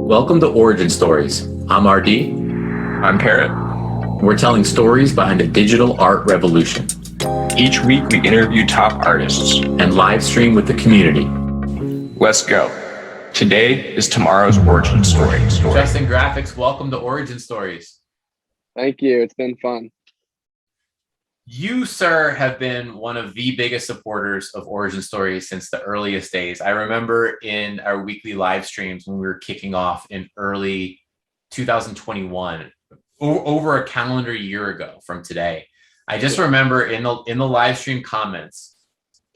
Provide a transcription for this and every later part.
Welcome to Origin Stories. I'm RD. I'm Parrot. We're telling stories behind the digital art revolution Each week we interview top artists. and live stream with the community. Let's go. Today is tomorrow's origin story. jstngraphics, welcome to Origin Stories. Thank you. It's been fun. You, sir, have been one of the biggest supporters of Origin Stories since the earliest days. I remember in our weekly live streams when we were kicking off in early 2021, over a calendar year ago from today. I just remember in the live stream comments,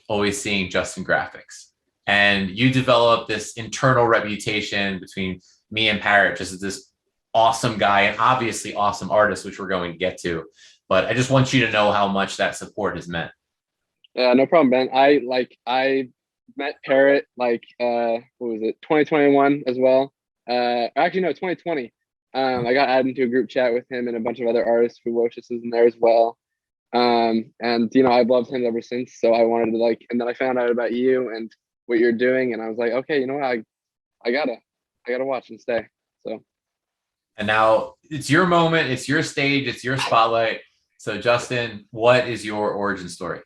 always seeing jstngraphics. And you developed this internal reputation between me and Parrot just as this awesome guy and obviously awesome artist, which we're going to get to. But I just want you to know how much that support has meant. Yeah, no problem, Ben. I met Parrot what was it, 2021 as well. Actually, no, 2020. I got added into a group chat with him and a bunch of other artists. Ferocious is in there as well. And I've loved him ever since. So I wanted to and then I found out about you and what you're doing, and I was like, okay, you know what, I gotta watch and stay. So. And now it's your moment, it's your stage, it's your spotlight. So Justin, what is your origin story?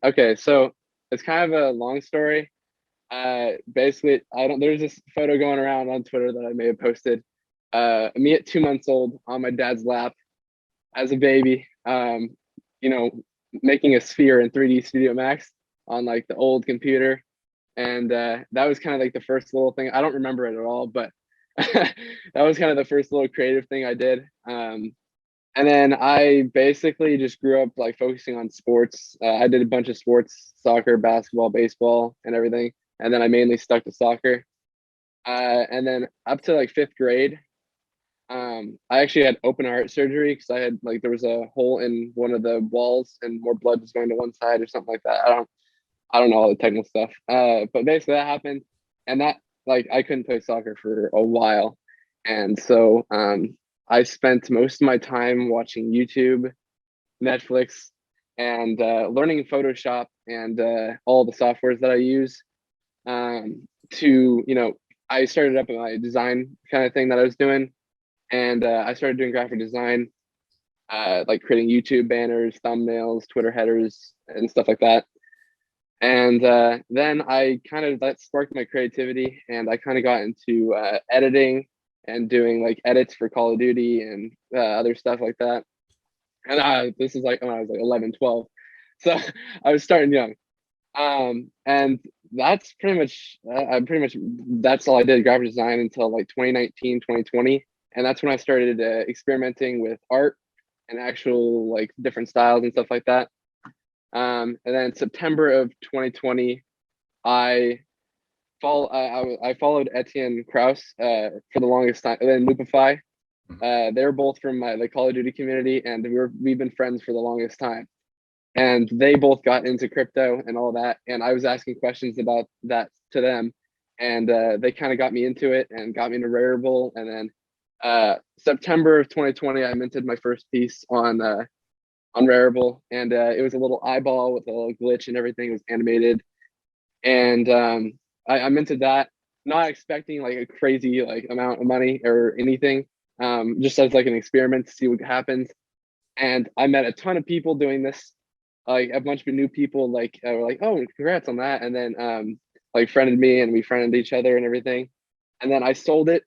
Okay, so it's kind of a long story. Basically, there's this photo going around on Twitter that I may have posted. Me at 2 months old on my dad's lap as a baby, making a sphere in 3D Studio Max on the old computer. And that was kind of the first little thing. I don't remember it at all, but that was kind of the first little creative thing I did. And then I basically just grew up focusing on sports. I did a bunch of sports: soccer, basketball, baseball, and everything. And then I mainly stuck to soccer. And then up to 5th grade, I actually had open heart surgery because I had there was a hole in one of the walls and more blood was going to one side or something like that. I don't know all the technical stuff. But basically that happened, and that I couldn't play soccer for a while, and so I spent most of my time watching YouTube, Netflix, and learning Photoshop and all the softwares that I use. I started up my design kind of thing that I was doing, and I started doing graphic design, creating YouTube banners, thumbnails, Twitter headers, and stuff like that. And then that sparked my creativity, and I kind of got into editing and doing edits for Call of Duty and other stuff like that. And this is when I was 11, 12. So I was starting young. And that's pretty much that's all I did, graphic design, until 2019, 2020. And that's when I started experimenting with art and actual different styles and stuff like that. And then September of 2020, I followed Etienne Kraus for the longest time, and then Loopify. They were both from the Call of Duty community, and we've been friends for the longest time. And they both got into crypto and all that, and I was asking questions about that to them, and they kind of got me into it and got me into Rarible. And then September of 2020, I minted my first piece on Rarible, and it was a little eyeball with a little glitch and everything. It was animated, and I minted that, not expecting a crazy amount of money or anything, just as an experiment to see what happens. And I met a ton of people doing this, a bunch of new people were oh, congrats on that, and then friended me, and we friended each other and everything. And then I sold it.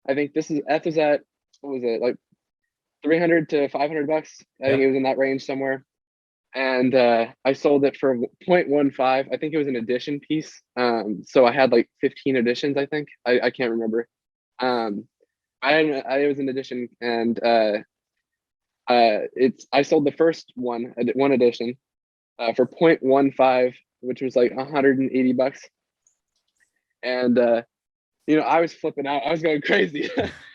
I think that was at, what was it, 300 to 500 bucks. I think it was in that range somewhere. And I sold it for 0.15. I think it was an edition piece. So I had 15 editions, I think. I can't remember. It was an edition, and I sold the first one edition for 0.15, which was 180 bucks. And I was flipping out. I was going crazy.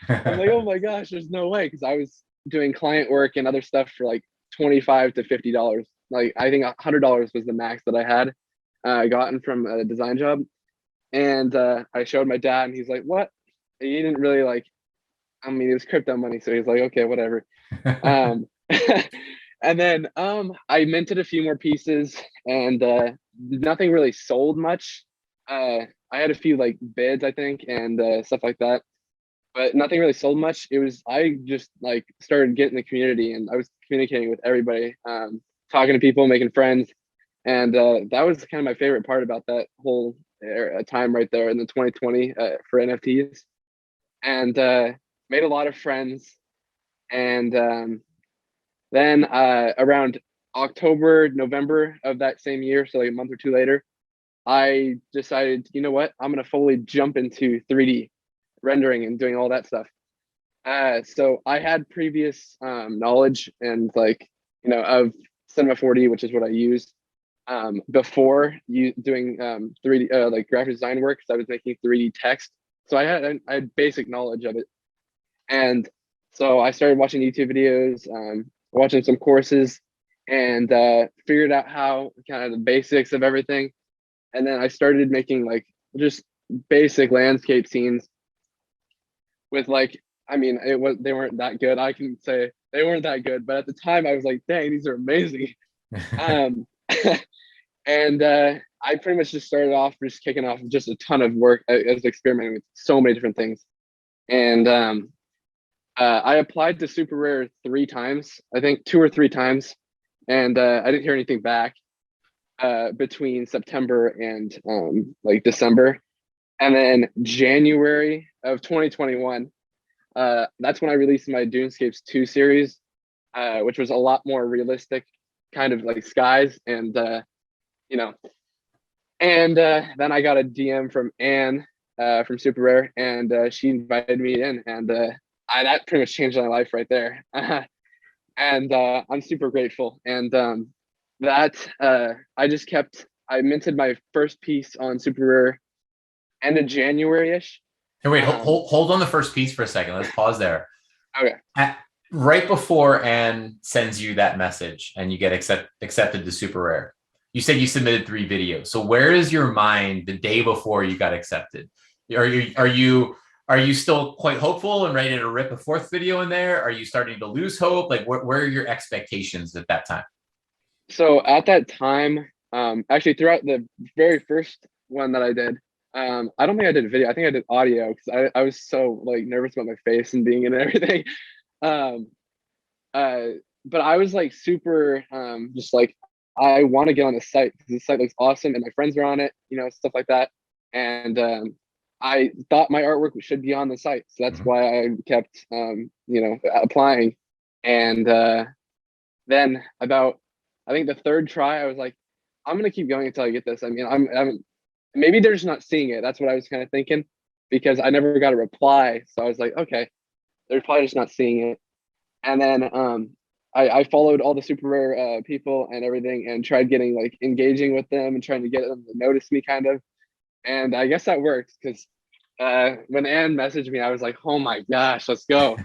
I'm oh my gosh, there's no way, because I was doing client work and other stuff for $25 to $50. I think $100 was the max that I had gotten from a design job. And I showed my dad, and he's like, what? He didn't really it was crypto money, so he's like, okay, whatever. And then I minted a few more pieces, and nothing really sold much. I had a few like bids, I think, and stuff like that, but nothing really sold much. I just like started getting the community, and I was communicating with everybody, talking to people, making friends, and that was kind of my favorite part about that whole time right there in the 2020 for NFTs, and made a lot of friends. And then around October, November of that same year, so like a month or two later, I decided, you know what, I'm gonna fully jump into 3D rendering and doing all that stuff. So I had previous knowledge and like, of Cinema 4D, which is what I used before you doing 3D like graphic design work, because I was making 3D text. So I had basic knowledge of it. And so I started watching YouTube videos, watching some courses, and figured out how kind of the basics of everything. And then I started making like just basic landscape scenes with like, I mean, they weren't that good. I can say they weren't that good, but at the time I was like, dang, these are amazing. um, and I pretty much just started off just kicking off just a ton of work. I was experimenting with so many different things. And I applied to Super Rare 3 times, I think 2 or 3 times, and I didn't hear anything back between September and like December. And then January of 2021, that's when I released my Dunescapes 2 series, which was a lot more realistic, kind of like skies, and you know. And then I got a DM from Anne from Super Rare, and she invited me in, and that pretty much changed my life right there. And I'm super grateful. And that I minted my first piece on Super Rare end of January-ish. Hey, wait, hold on the first piece for a second. Let's pause there. Okay. Right before Anne sends you that message and you get accepted to Super Rare, you said you submitted 3 videos. So where is your mind the day before you got accepted? Are you still quite hopeful and ready to rip a 4th video in there? Are you starting to lose hope? Like, where are your expectations at that time? So at that time, actually throughout the very first one that I did, I don't think I did video. I think I did audio, because I was so like nervous about my face and being in everything. Um, but I was like super just like, I want to get on the site because the site looks awesome and my friends are on it, stuff like that. And I thought my artwork should be on the site, so that's why I kept applying. And then about, I think the 3rd try, I was like, I'm gonna keep going until I get this. I mean, I'm maybe they're just not seeing it. That's what I was kind of thinking, because I never got a reply. So I was like, okay, they're probably just not seeing it. And then I followed all the Super Rare people and everything, and tried getting like engaging with them and trying to get them to notice me, kind of. And I guess that worked, because when Anne messaged me, I was like, oh my gosh, let's go.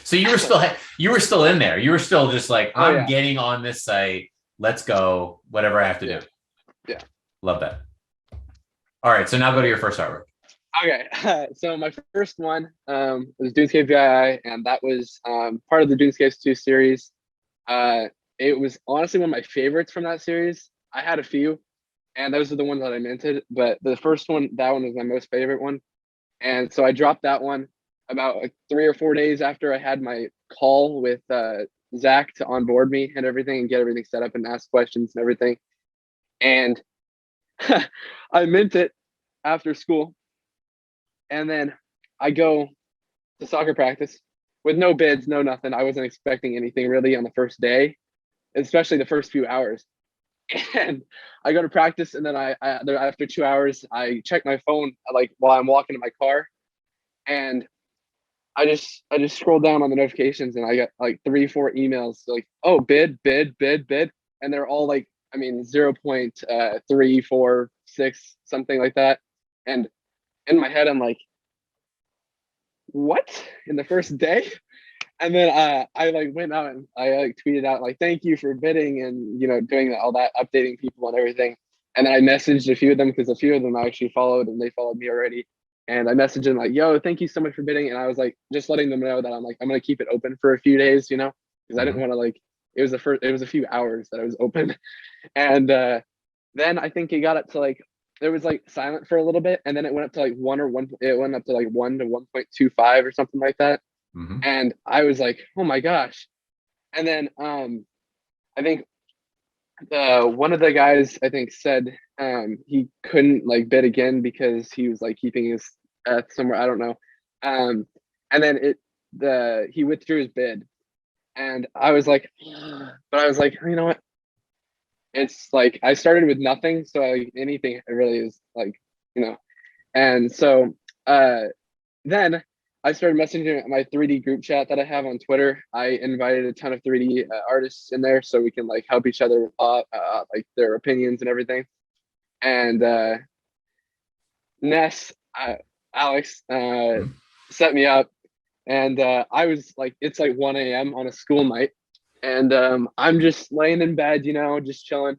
So you were still in there. You were still just like, I'm getting on this site. Let's go. Whatever I have to do. Yeah. Love that. All right. So now go to your first artwork. Okay. So my first one was Dunescape VII, and that was part of the Dunescapes 2 series. It was honestly one of my favorites from that series. I had a few, and those are the ones that I minted, but the first one, that one was my most favorite one. And so I dropped that one about like 3 or 4 days after I had my call with Zach to onboard me and everything and get everything set up and ask questions and everything. And I mint it after school. And then I go to soccer practice with no bids, no nothing. I wasn't expecting anything really on the first day, especially the first few hours. And I go to practice, and then I after 2 hours, I check my phone like while I'm walking to my car, and I just scroll down on the notifications, and I got like 3-4 emails like, oh, bid, and they're all like, I mean, 0.346, something like that. And in my head, I'm like, what, in the first day? And then I like went out and I like tweeted out like, thank you for bidding, and doing all that, updating people and everything. And then I messaged a few of them, because a few of them I actually followed, and they followed me already. And I messaged them like, yo, thank you so much for bidding. And I was like, just letting them know that I'm like, I'm gonna keep it open for a few days, because I didn't want to like, it was a few hours that I was open. And then I think it got up to like there was like silent for a little bit, and then it went up to like it went up to like 1 to 1.25 or something like that. Mm-hmm. And I was like, oh my gosh. And then I think one of the guys I think said he couldn't like bid again because he was like keeping his somewhere, I don't know. And then he withdrew his bid, and I was like, but I was like, you know what? It's like I started with nothing, so like anything really is like, you know. And so then I started messaging my 3D group chat that I have on Twitter. I invited a ton of 3D artists in there so we can like help each other with like their opinions and everything. And Ness, Alex, set me up, and I was like, it's like 1 a.m. on a school night, and I'm just laying in bed, you know, just chilling.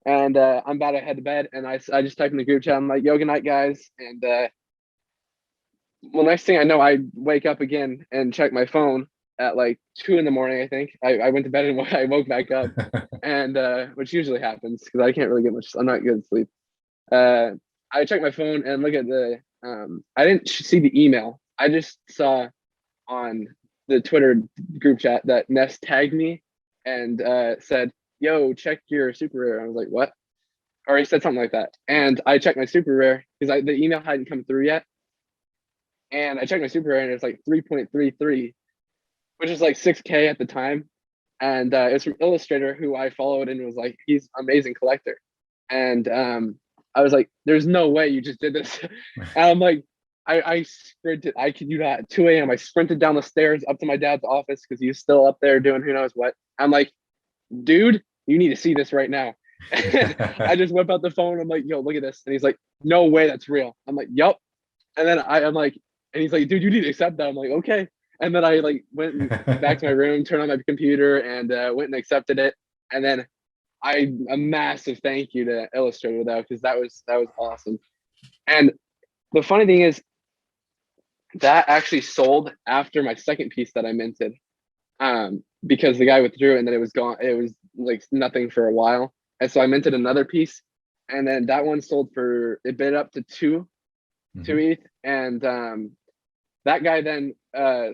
And I'm about to head to bed, and I just type in the group chat. I'm like, "Yo, good night, guys." And well, next thing I know, I wake up again and check my phone at like 2 in the morning. I think I went to bed and I woke back up, and which usually happens because I can't really get much. I'm not good at sleep. I check my phone and look at the. I didn't see the email. I just saw on the Twitter group chat that Ness tagged me and said, "Yo, check your super rare." I was like, "What?" Or he said something like that. And I checked my super rare because the email hadn't come through yet. And I checked my super rare and it's like 3.33, which is like 6K at the time. And it's from Illustrator, who I followed and was like, he's an amazing collector. And I was like, there's no way you just did this. And I'm like, I sprinted, I kid you not, at 2 a.m. I sprinted down the stairs up to my dad's office because he was still up there doing who knows what. I'm like, dude, you need to see this right now. I just whip out the phone. I'm like, yo, look at this. And he's like, no way, that's real. I'm like, yup. And then I'm like, and he's like, dude, you need to accept that. I'm like, okay. And then I like went back to my room, turned on my computer, and went and accepted it. And then a massive thank you to Illustrator though, because that was awesome. And the funny thing is, that actually sold after my second piece that I minted, because the guy withdrew and then it was gone. It was like nothing for a while, and so I minted another piece, and then that one sold for, it bid up to two ETH, and that guy then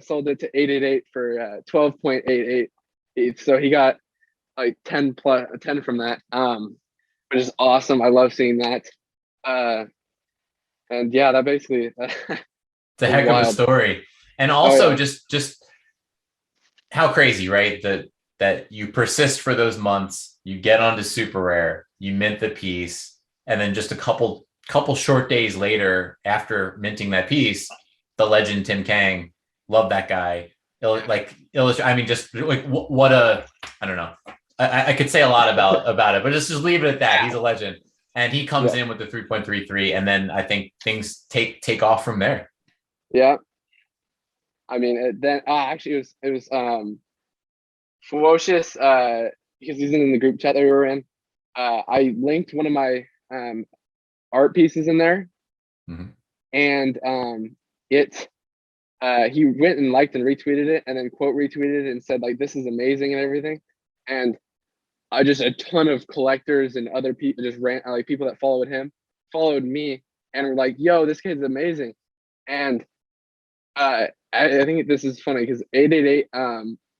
sold it to 888 for 12.88 ETH. So he got like 10 from that, which is awesome. I love seeing that. And yeah, that basically it's a heck of a story. And also just how crazy, right? That you persist for those months, you get onto super rare, you mint the piece, and then just a couple short days later, after minting that piece, the legend Tim Kang, love that guy. I mean, just like what a, I don't know. I could say a lot about it, but just leave it at that. He's a legend, and he comes in with the 3.33, and then I think things take off from there. Yeah, I mean, then actually it was Ferocious, because he's in the group chat that we were in. I linked one of my art pieces in there, and he went and liked and retweeted it, and then quote retweeted it and said like, this is amazing and everything. And I just, a ton of collectors and other people just ran, like people that followed me and were like, yo, this kid's amazing. And I think this is funny because 888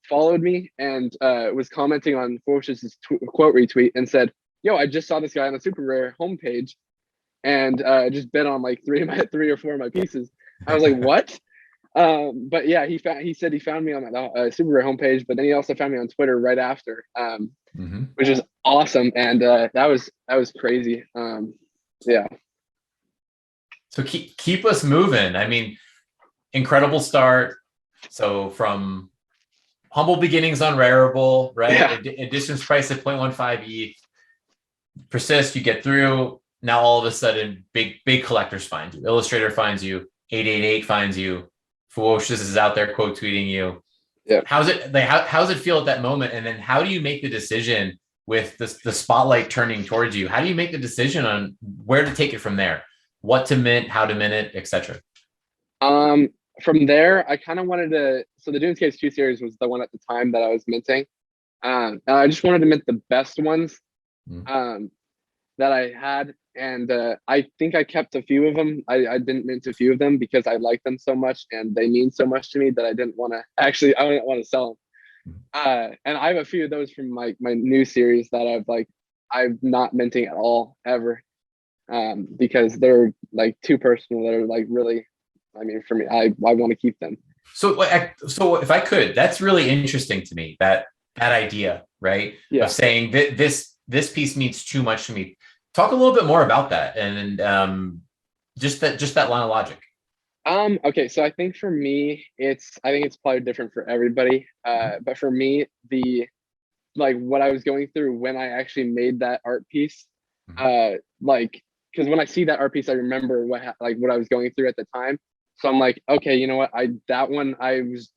followed me and was commenting on Force's quote retweet and said, yo, I just saw this guy on the super rare homepage and just bid on like three or four of my pieces. I was like, what? But yeah, he said he found me on the super rare homepage, but then he also found me on Twitter right after, which is awesome. And that was crazy. Yeah. So keep us moving. I mean, incredible start. So from humble beginnings on Rarible, right? Yeah. Editions price at 0.15 ETH. Persist, you get through. Now all of a sudden, big collectors find you. Illustrator finds you. 888 finds you. Ferocious is out there quote tweeting you. Yeah. How's it feel at that moment? And then how do you make the decision with the spotlight turning towards you? How do you make the decision on where to take it from there? What to mint, how to mint it, etc. From there, I kind of wanted to. So the Dunes Case 2 series was the one at the time that I was minting. And I just wanted to mint the best ones that I had, and I think I kept a few of them. I didn't mint a few of them because I like them so much and they mean so much to me that I didn't want to actually, I didn't want to sell them. And I have a few of those from my new series that I'm not minting at all ever, because they're like too personal. They're like really, I mean, for me, I want to keep them. So if I could, that's really interesting to me, that idea, right? Yeah. Of saying that this piece means too much to me. Talk a little bit more about that, and just that line of logic. Okay, so I think for me, I think it's probably different for everybody. But for me, what I was going through when I actually made that art piece, because when I see that art piece, I remember what I was going through at the time. So I'm like, okay, you know what? That one I was,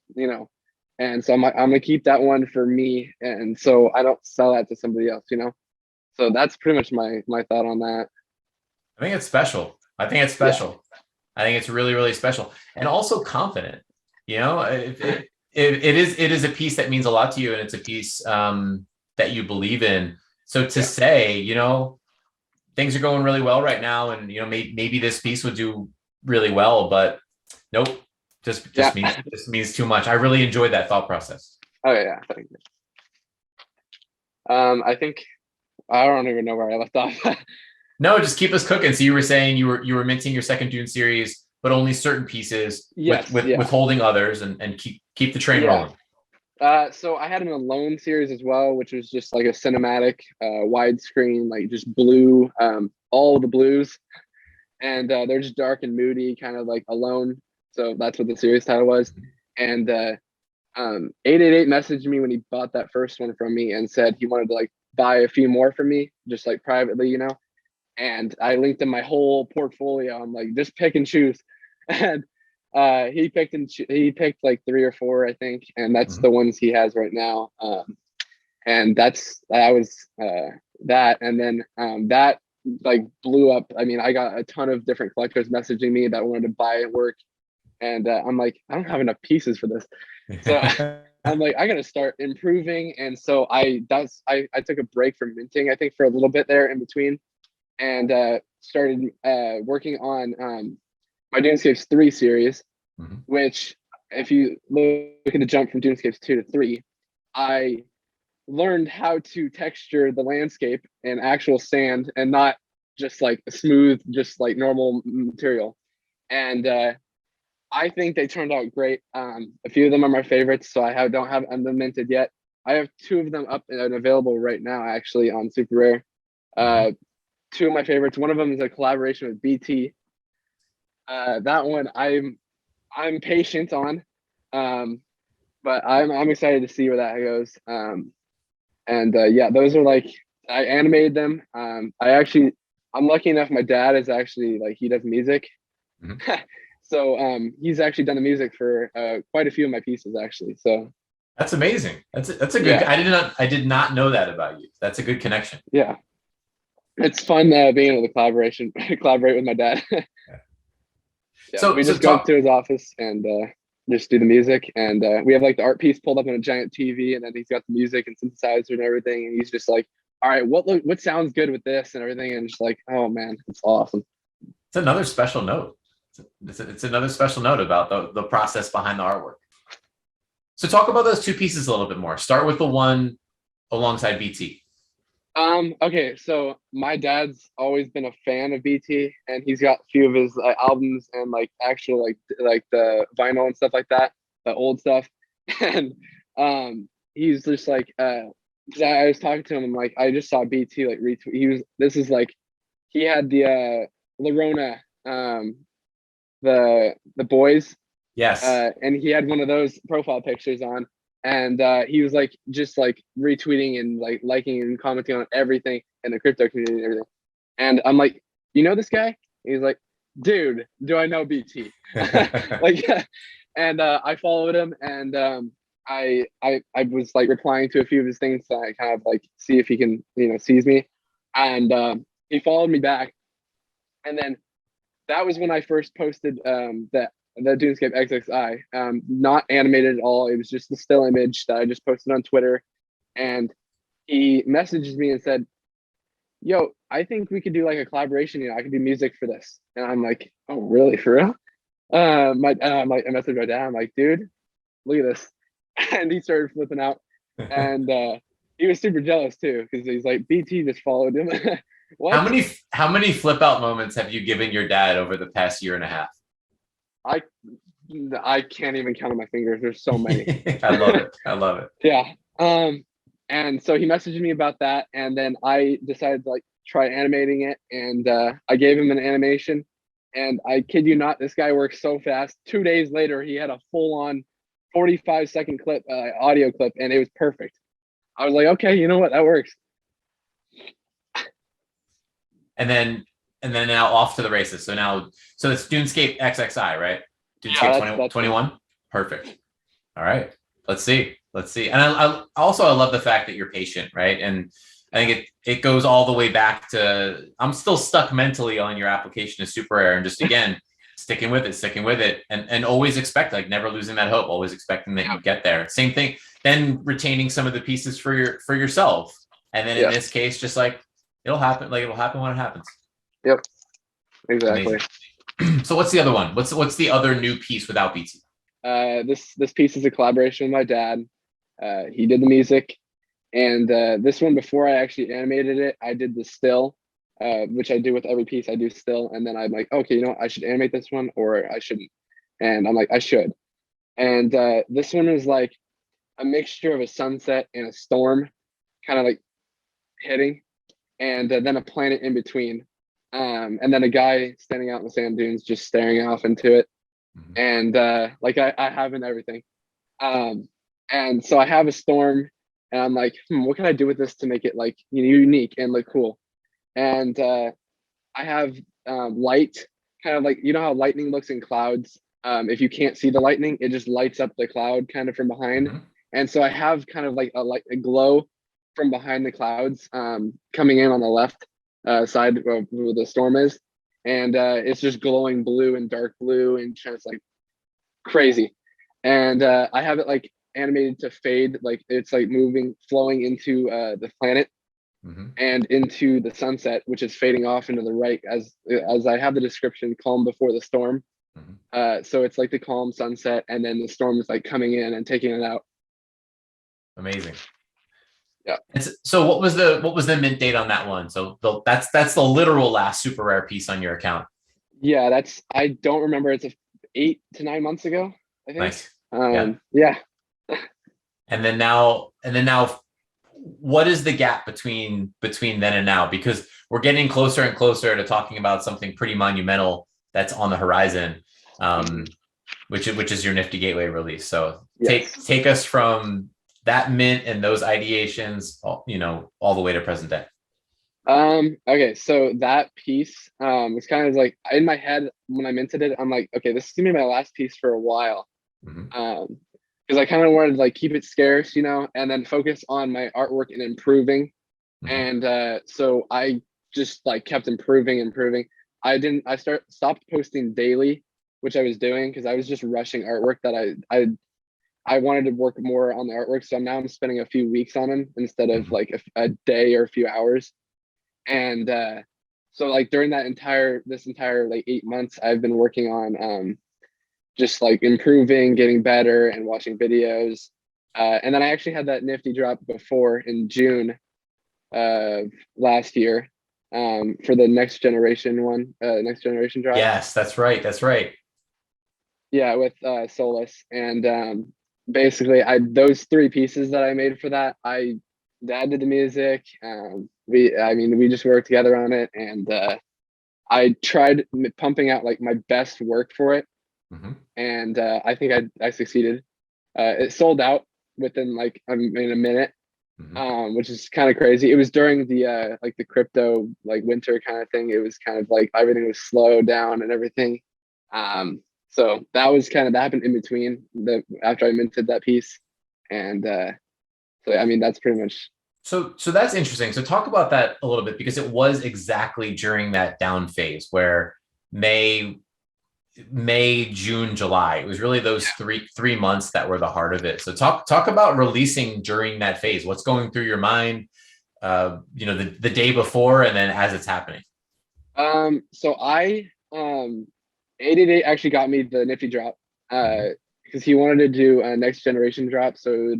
and so I'm gonna keep that one for me, and so I don't sell that to somebody else, So that's pretty much my thought on that. I think it's special. I think it's really, really special, and also confident. It is a piece that means a lot to you, and it's a piece that you believe in. So to say, things are going really well right now, and maybe this piece would do really well, but nope, just means too much. I really enjoyed that thought process. Oh yeah, thank you. I think I don't even know where I left off. No, just keep us cooking. So you were saying you were minting your second Dune series, but only certain pieces, withholding others, and keep the train rolling. So I had an Alone series as well, which was just like a cinematic, widescreen, like just blue, all the blues, and they're just dark and moody, kind of like Alone. So that's what the series title was. And 888 messaged me when he bought that first one from me and said he wanted to like buy a few more from me, just like privately, And I linked him my whole portfolio. I'm like, just pick and choose. And he picked like 3 or 4, I think, and that's the ones he has right now. And that was that. And then that like blew up. I mean, I got a ton of different collectors messaging me that wanted to buy it work. And I'm like, I don't have enough pieces for this. So I'm like, I got to start improving. And so I took a break from minting, I think, for a little bit there in between, and started working on my Dunescapes 3 series, which if you look at the jump from Dunescapes 2 to 3, I learned how to texture the landscape in actual sand and not just like smooth, just like normal material. And I think they turned out great. A few of them are my favorites, so I don't have them minted yet. I have 2 of them up and available right now, actually, on Super Rare. 2 of my favorites. One of them is a collaboration with BT. That one I'm patient on, but I'm excited to see where that goes. Those are like, I animated them. I'm lucky enough. My dad is actually like, he does music. So he's actually done the music for quite a few of my pieces, actually. So that's amazing. That's a good. Yeah. I did not know that about you. That's a good connection. Yeah, it's fun being able to collaborate with my dad. So we just go up to his office and just do the music, and we have like the art piece pulled up on a giant TV, and then he's got the music and synthesizer and everything, and he's just like, all right, what sounds good with this and everything, and just like, oh man, it's awesome. It's another special note. It's another special note about the process behind the artwork. So talk about those 2 pieces a little bit more. Start with the one alongside BT. Okay, so my dad's always been a fan of BT, and he's got a few of his albums and like actual like the vinyl and stuff like that, the old stuff. And he's just like, because I was talking to him, I'm like, I just saw BT like retweet. He had the Lorona, the boys. Yes. And he had one of those profile pictures on, and he was like just like retweeting and like liking and commenting on everything in the crypto community and everything. And I'm like, you know this guy? And he's like, dude, do I know BT? And I followed him, and I was like replying to a few of his things, so I kind of like see if he can sees me, and he followed me back, and then that was when I first posted the Dunescape XXI, not animated at all. It was just the still image that I just posted on Twitter. And he messaged me and said, yo, I think we could do like a collaboration. I could do music for this. And I'm like, oh, really, for real? I'm like, I messaged my dad. I'm like, dude, look at this. And he started flipping out. And he was super jealous too, because he's like, BT just followed him. What? How many flip out moments have you given your dad over the past year and a half? I I can't even count on my fingers. There's so many. I love it. I love it. Yeah. And so he messaged me about that, and then I decided to like try animating it, and I gave him an animation, and I kid you not, this guy works so fast. 2 days later, he had a full-on 45-second clip, audio clip, and it was perfect. I was like, okay, you know what, that works. And then now off to the races. So it's Dunescape XXI, right? Dunescape 2021. Perfect. All right. Let's see. And I love the fact that you're patient, right? And I think it goes all the way back to, I'm still stuck mentally on your application of Super Rare, and just again sticking with it, and always expect, like, never losing that hope, always expecting that you get there. Same thing. Then retaining some of the pieces for yourself, and then in this case, just like it'll happen when it happens. Yep. Exactly. Amazing. So what's the other one? What's the other new piece without BT? This piece is a collaboration with my dad. He did the music, and this one, before I actually animated it, I did the still, which I do with every piece. I do still, and then I'm like, okay, you know what? I should animate this one, or I shouldn't. And I'm like, I should. And this one was like a mixture of a sunset and a storm, kind of like hitting, and then a planet in between, and then a guy standing out in the sand dunes, just staring off into it. And like I have in everything. And so I have a storm, and I'm like, what can I do with this to make it like, you know, unique and look cool? And I have light, kind of like, you know how lightning looks in clouds. If you can't see the lightning, it just lights up the cloud kind of from behind. And so I have kind of like a glow from behind the clouds, coming in on the left side where the storm is. And it's just glowing blue and dark blue, and just like crazy. And I have it like animated to fade, like it's like flowing into the planet and into the sunset, which is fading off into the right as I have the description, calm before the storm. So it's like the calm sunset, and then the storm is like coming in and taking it out. Amazing. Yeah. So what was the mint date on that one? So that's the literal last super rare piece on your account. Yeah, I don't remember. It's 8 to 9 months ago, I think. Nice. Yeah. And then now, what is the gap between then and now? Because we're getting closer and closer to talking about something pretty monumental that's on the horizon, which is your Nifty Gateway release. So take us from that mint and those ideations, all the way to present day. Okay, so that piece was kind of like in my head when I minted it. I'm like, okay, this is gonna be my last piece for a while, because I kind of wanted to like keep it scarce, and then focus on my artwork and improving. And so I just like kept improving. I stopped posting daily, which I was doing because I was just rushing artwork that I wanted to work more on the artwork. So now I'm spending a few weeks on them instead of like a day or a few hours. And so like during this entire like 8 months, I've been working on just like improving, getting better, and watching videos. And then I actually had that Nifty drop before in June of last year, for the next generation drop. Yes, that's right. Yeah, with Solus. And basically those 3 pieces that I made for that, Dad did the music. We just worked together on it, and I tried pumping out like my best work for it. And I think I succeeded. It sold out within like in a minute, which is kind of crazy. It was during the like the crypto like winter kind of thing. It was kind of like everything was slowed down and everything. So that happened in between after I minted that piece. And so that's pretty much. So that's interesting. So talk about that a little bit, because it was exactly during that down phase where May, June, July. It was really those three months that were the heart of it. So talk about releasing during that phase. What's going through your mind? the day before and then as it's happening? So 888 actually got me the Nifty drop, because he wanted to do a next generation drop. So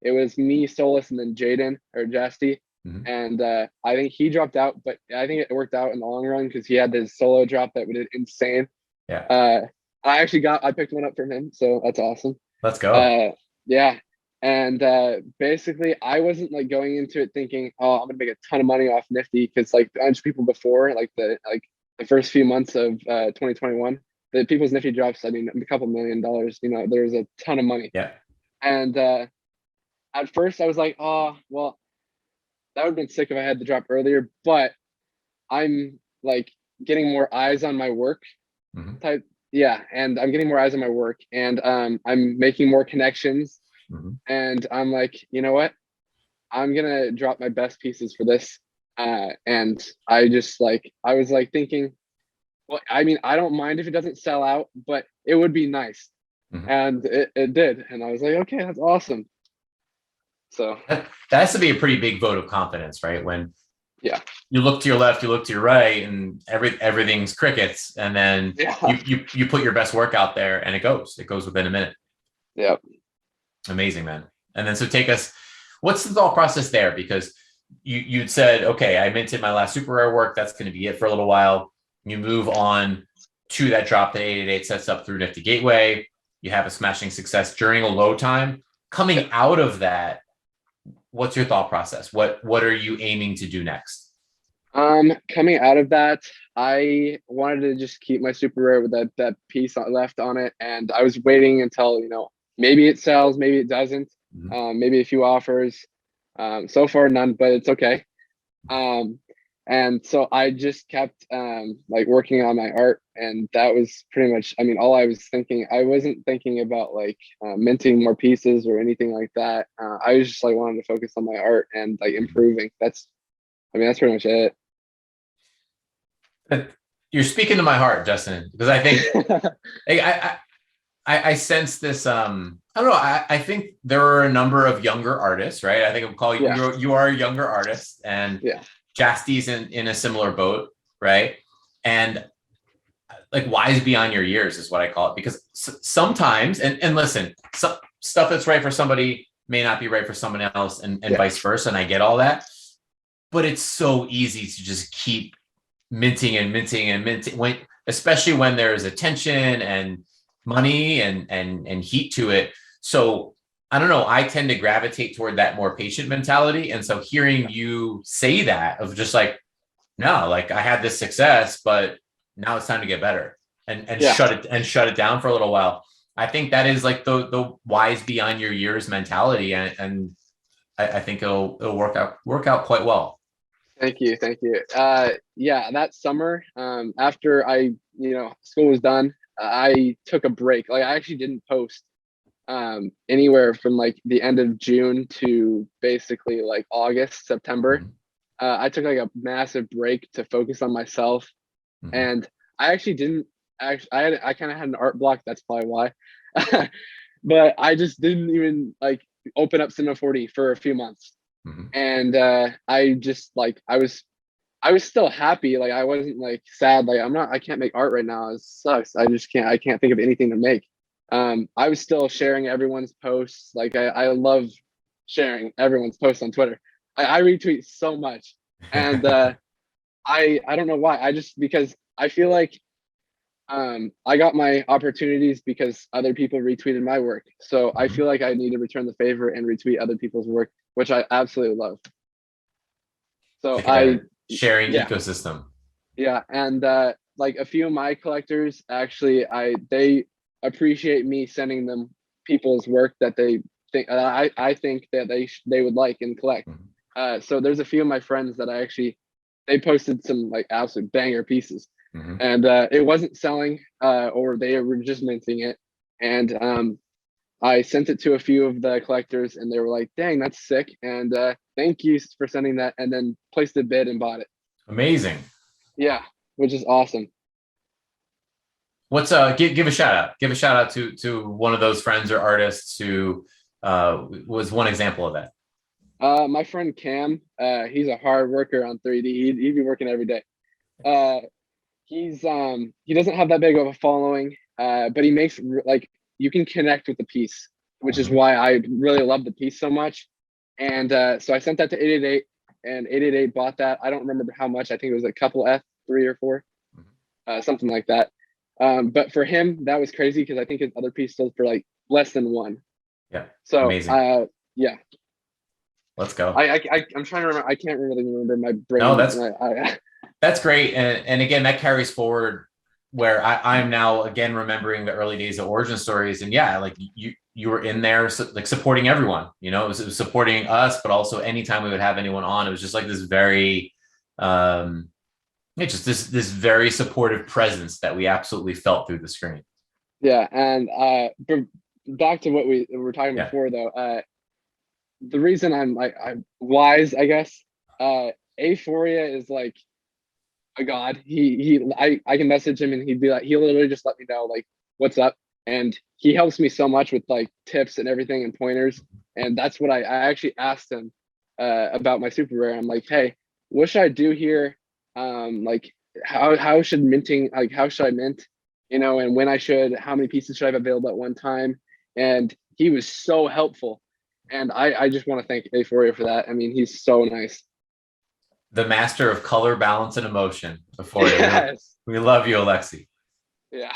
it was me, Solus, and then Jaden or Jasty. And I think he dropped out, but I think it worked out in the long run because he had this solo drop that did insane. Yeah. I picked one up from him, so that's awesome. Let's go. Yeah. And basically I wasn't like going into it thinking, oh, I'm gonna make a ton of money off Nifty, because like a bunch of people before, like the first few months of 2021, the people's Nifty drops, I mean, a couple $1 million, there was a ton of money. Yeah. And at first I was like, oh, well, that would have been sick if I had the drop earlier, but I'm like getting more eyes on my work type. Yeah. And I'm getting more eyes on my work, and I'm making more connections. And I'm like, you know what? I'm gonna drop my best pieces for this. And I was like thinking, well, I mean, I don't mind if it doesn't sell out, but it would be nice. And it did. And I was like, okay, that's awesome. So that has to be a pretty big vote of confidence, right? When you look to your left, you look to your right, and everything's crickets, and then you put your best work out there, and it goes within a minute. Yep. Amazing, man. And then so take us, what's the thought process there? Because you'd said, okay, I minted my last super rare work. That's going to be it for a little while. You move on to that drop that 888 sets up through Nifty Gateway. You have a smashing success during a low time. Coming out of that, what's your thought process? What are you aiming to do next? Coming out of that, I wanted to just keep my super rare with that piece left on it, and I was waiting until maybe it sells, maybe it doesn't, maybe a few offers. So far none, but it's okay. And so I just kept like working on my art, and that was pretty much, I mean, all I was thinking. I wasn't thinking about like minting more pieces or anything like that. I was just like wanting to focus on my art and like improving. That's pretty much it. You're speaking to my heart, Justin, because I think I sense this. I don't know. I think there are a number of younger artists, right? I think I'm calling you are a younger artist, and Jasty's in a similar boat, right? And like wise beyond your years is what I call it, because sometimes, and listen, stuff that's right for somebody may not be right for someone else, and vice versa. And I get all that, but it's so easy to just keep minting and minting and minting, especially when there's attention and money and heat to it. So I don't know, I tend to gravitate toward that more patient mentality. And so hearing you say that, of just like, no, like I had this success, but now it's time to get better and shut it down for a little while. I think that is like the wise beyond your years mentality. And I think it'll work out quite well. Thank you. Yeah, that summer, after school was done, I took a break. Like I actually didn't post anywhere from like the end of June to basically like August, September. I took like a massive break to focus on myself. And I actually didn't I kind of had an art block. That's probably why. But I just didn't even like open up Cinema 4D for a few months. And I just like I was still happy. Like I wasn't like sad. Like I can't make art right now. It sucks. I can't think of anything to make. I was still sharing everyone's posts. Like I love sharing everyone's posts on Twitter. I retweet so much. And I don't know why. Because I feel like I got my opportunities because other people retweeted my work. So I feel like I need to return the favor and retweet other people's work, which I absolutely love. So sharing ecosystem. Yeah. And like a few of my collectors, actually, they appreciate me sending them people's work that they think I think that they would like and collect. So there's a few of my friends that they posted some like absolute banger pieces. And it wasn't selling, or they were just minting it. And I sent it to a few of the collectors, and they were like, "Dang, that's sick!" And thank you for sending that. And then placed a bid and bought it. Amazing. Yeah, which is awesome. What's give a shout out? Give a shout out to one of those friends or artists who was one example of that. My friend Cam, he's a hard worker on 3D. He'd be working every day. Uh, he doesn't have that big of a following, but he makes like you can connect with the piece, which is Mhm. why I really love the piece so much. And so I sent that to 888, and 888 bought that. I don't remember how much. I think it was a couple F, 3 or 4, Mhm. something like that. But for him, that was crazy because I think his other piece sold for like less than one. Yeah, So amazing. yeah, Let's go. I'm trying to remember. I can't really remember. My No, brain. that's great. And again, that carries forward where I'm now again remembering the early days of Origin Stories. And yeah, like you were in there like supporting everyone. It was supporting us, but also anytime we would have anyone on, it was just like this very just this very supportive presence that we absolutely felt through the screen. Yeah, and but back to what we were talking Yeah. before though. The reason I'm wise, I guess. Aphoria is like a god. I can message him and he'd be like, he'll literally just let me know like what's up, and he helps me so much with like tips and everything and pointers. And that's what I actually asked him about my super rare. I'm like, hey, what should I do here? Like how should minting, like how should I mint? And when I should, how many pieces should I have available at one time? And he was so helpful. And I just want to thank Aphoria for that. I mean, he's so nice. The master of color, balance, and emotion. Before you, Yes. we love you, Alexi. Yeah.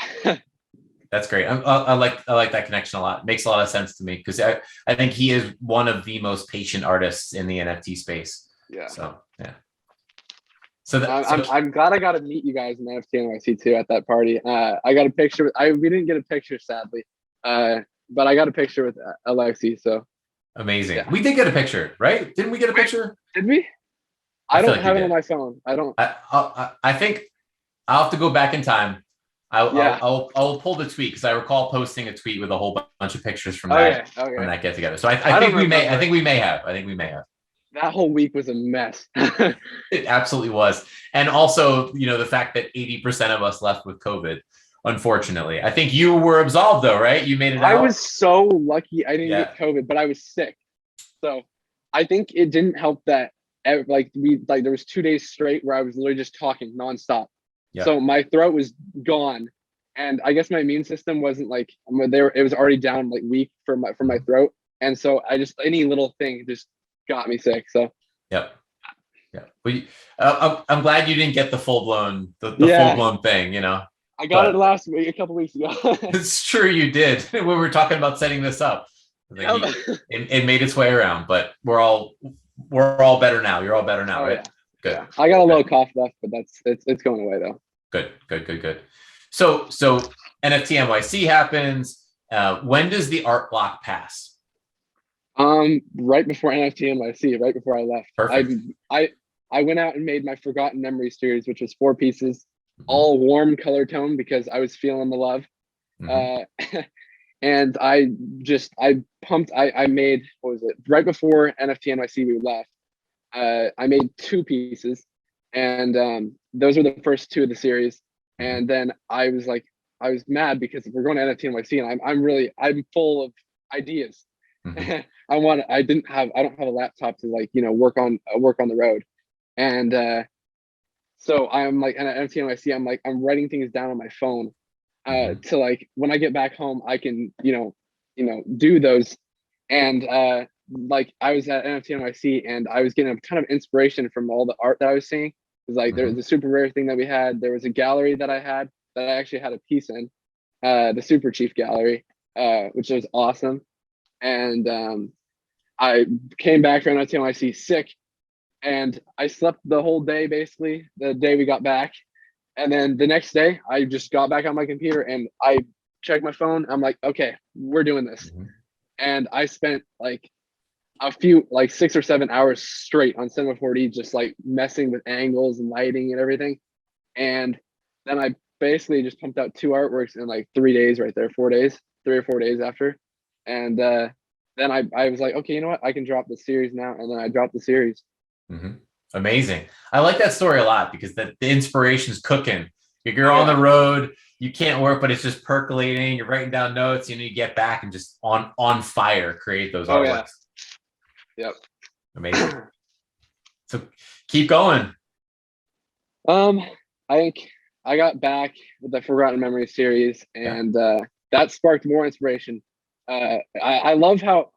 That's great. I like that connection a lot. Makes a lot of sense to me because I think he is one of the most patient artists in the NFT space. Yeah. So yeah. So I'm glad I got to meet you guys in NFT NYC too at that party. I got a picture. We didn't get a picture sadly, but I got a picture with Alexi. So amazing. yeah. We did get a picture, right? Didn't we get a picture? Did we? I I feel don't like have we it on did. my phone. I don't. I think I'll have to go back in time. Yeah. I'll pull the tweet because I recall posting a tweet with a whole bunch of pictures from Okay. that get together. So I I don't think we may. I remember. think we may have. I think we may have. That whole week was a mess. It absolutely was. And also, the fact that 80% of us left with COVID, unfortunately. I think you were absolved though, right? You made it I out. was so lucky I didn't Yeah. get COVID, but I was sick. So I think it didn't help that there was 2 days straight where I was literally just talking nonstop. Yeah. So my throat was gone. And I guess my immune system wasn't like there. It was already down like weak from my throat. And so I just any little thing just got me sick. So Yep. Yeah. But I'm glad you didn't get the full blown full blown thing, I got it But last week, a couple weeks ago. it's true you did. When we were talking about setting this up. It made its way around, but we're all better now. You're all better now, Oh, right? yeah. Good. Yeah. I got a little cough left, but it's going away though. Good. So NFT NYC happens. When does the art block pass? Right before NFT NYC, right before I left. Perfect. I went out and made my Forgotten Memories series, which was 4 pieces, Mhm. all warm color tone because I was feeling the love. Mhm. And I made, what was it? Right before NFT NYC we left, I made 2 pieces, and those were the first 2 of the series. And then I was mad because we're going to NFT NYC, and I'm full of ideas. Mhm. I don't have a laptop to work on the road, and so I'm like, and at NFT NYC I'm writing things down on my phone, Mhm. to like when I get back home I can do those. And like I was at NFT NYC and I was getting a ton of inspiration from all the art that I was seeing. It was like there was a super rare thing that we had. There was a gallery that I had that I actually had a piece in, the Super Chief Gallery, which was awesome. And I came back from NFT NYC sick, and I slept the whole day basically. The day we got back, and then the next day I just got back on my computer and I checked my phone. I'm like, okay, we're doing this. Mhm. And I spent like a few, like 6 or 7 hours straight on Cinema 4D, just like messing with angles and lighting and everything. And then I basically just pumped out 2 artworks in like 3 days, right there, 4 days, 3 or 4 days after. And then I was like, okay, you know what? I can drop the series now. And then I dropped the series. Mhm. Amazing. I like that story a lot because the inspiration's cooking. You're Oh, on yeah. the road, you can't work, but it's just percolating. You're writing down notes, you get back and just on fire create those Oh, yeah. artworks. Yep. Amazing. So keep going. I think I got back with the Forgotten Memories series, and that sparked more inspiration. I love how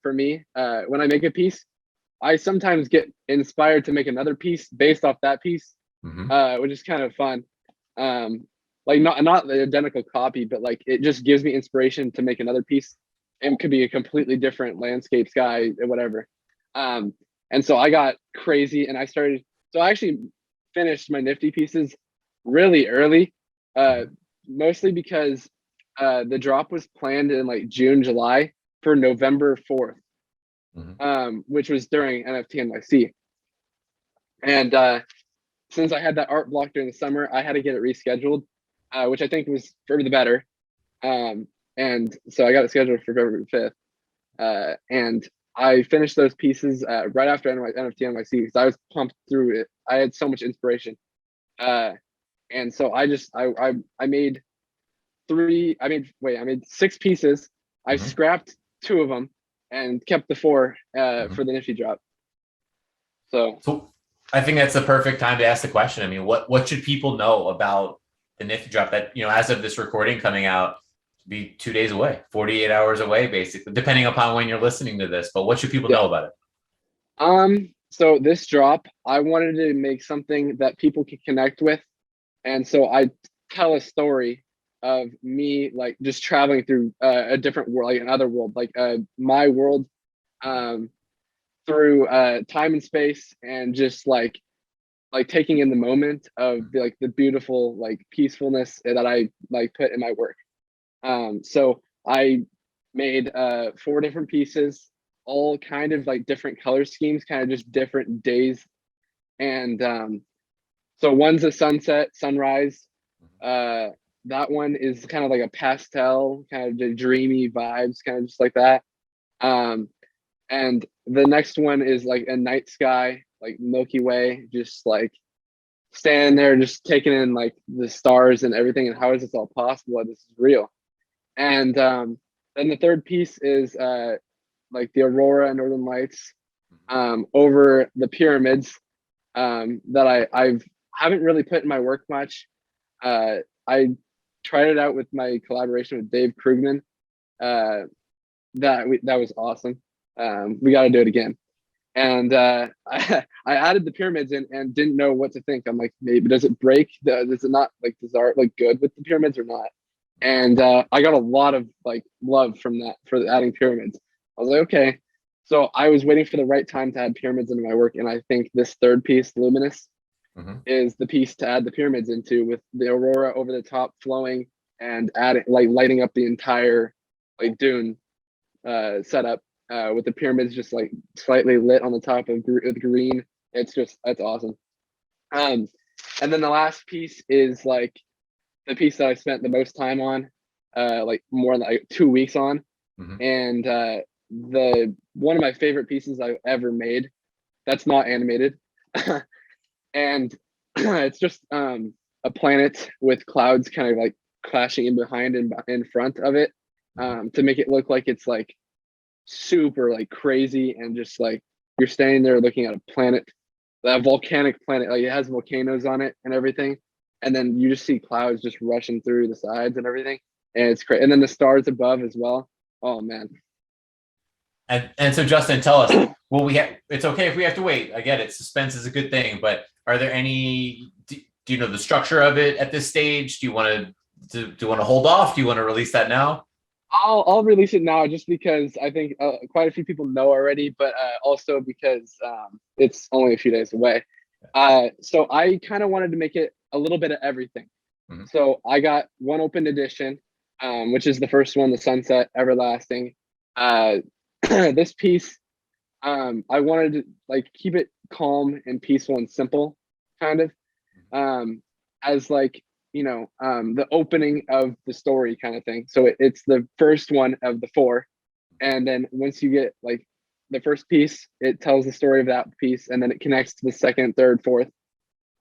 for me, when I make a piece, I sometimes get inspired to make another piece based off that piece, which is kind of fun. Like not the identical copy, but like it just gives me inspiration to make another piece. And it could be a completely different landscape, sky, whatever. And so I got crazy, and I actually finished my Nifty pieces really early, mostly because the drop was planned in like June, July for November 4th, which was during NFT NYC. And since I had that art block during the summer, I had to get it rescheduled, which I think was for the better. And so I got it scheduled for February 5th. And I finished those pieces right after NFT NYC because I was pumped through it. I had so much inspiration. And so I made I made 6 pieces. I scrapped 2 of them and kept the 4 for the Nifty drop. So I think that's the perfect time to ask the question. I mean, what should people know about the Nifty drop that, as of this recording coming out, be 2 days away, 48 hours away, basically, depending upon when you're listening to this, but what should people know about it? So this drop, I wanted to make something that people could connect with. And so I tell a story of me, like just traveling through a different world, like another world, like my world, through time and space, and just like taking in the moment of the beautiful like peacefulness that I like put in my work. So I made 4 different pieces, all kind of like different color schemes, kind of just different days. And so one's a sunset, sunrise. That one is kind of like a pastel, kind of dreamy vibes, kind of just like that. And the next one is like a night sky, like Milky Way, just like standing there, just taking in like the stars and everything, and how is this all possible? This is real. And then the third piece is like the aurora and northern lights over the pyramids that I haven't really put in my work much. I tried it out with my collaboration with Dave Krugman. That was awesome. We got to do it again. And I added the pyramids in and didn't know what to think. I'm like, maybe does it break? Does it not, like, does art look good with the pyramids or not? And I got a lot of like love from that for adding pyramids. I was like, okay. So I was waiting for the right time to add pyramids into my work, and I think this third piece, Luminous, is the piece to add the pyramids into, with the aurora over the top flowing and adding, like, lighting up the entire like dune setup with the pyramids just like slightly lit on the top of green. That's awesome. And then the last piece is like the piece that I spent the most time on, like more than like 2 weeks on. And the one of my favorite pieces I've ever made that's not animated. And it's just a planet with clouds kind of like clashing in behind and in front of it, to make it look like it's like super like crazy, and just like you're standing there looking at a planet, a volcanic planet, like it has volcanoes on it and everything, and then you just see clouds just rushing through the sides and everything, and it's great. And then the stars above as well. Oh man. And so Justin, tell us, it's okay if we have to wait. I get it. Suspense is a good thing, but are there any, do you know the structure of it at this stage? Do you want to hold off? Do you want to release that now? I'll release it now, just because I think quite a few people know already, but also because it's only a few days away. So I kind of wanted to make it a little bit of everything. So I got one open edition, which is the first one, the Sunset Everlasting. This piece, I wanted to like keep it calm and peaceful and simple, kind of, as like, the opening of the story kind of thing. So it's the first one of the 4. And then once you get like the first piece, it tells the story of that piece, and then it connects to the second, third, fourth.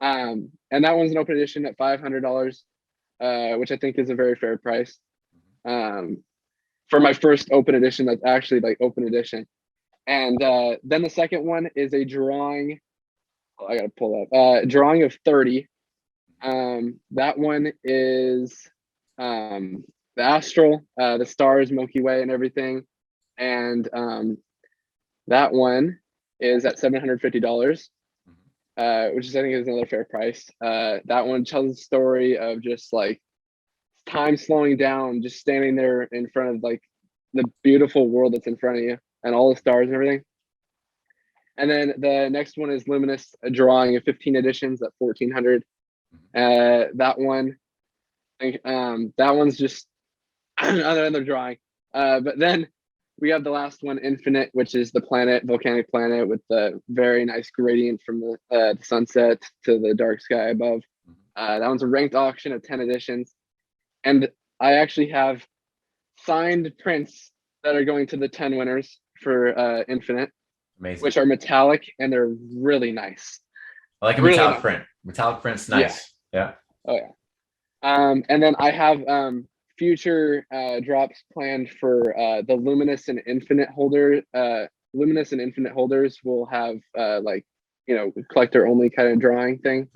And that one's an open edition at $500, which I think is a very fair price. For my first open edition, that's actually like open edition. And then the second one is a drawing. Oh, I gotta pull up. Drawing of 30. That one is the astral, the stars, Milky Way, and everything. And that one is at $750, which is, I think, is another fair price. That one tells the story of just like time slowing down, just standing there in front of like the beautiful world that's in front of you and all the stars and everything. And then the next one is Luminous, a drawing of 15 editions at 1400. That one, that one's just another drawing. But then we have the last one, Infinite, which is the planet, volcanic planet, with the very nice gradient from the sunset to the dark sky above. That one's a ranked auction of 10 editions. And I actually have signed prints that are going to the 10 winners for Infinite. Amazing. Which are metallic, and they're really nice. I like a really metallic nice. print. Metallic print's nice. Yeah. Oh yeah. And then I have future drops planned for the Luminous and Infinite holder. Luminous and Infinite holders will have like, you know, collector only kind of drawing thing.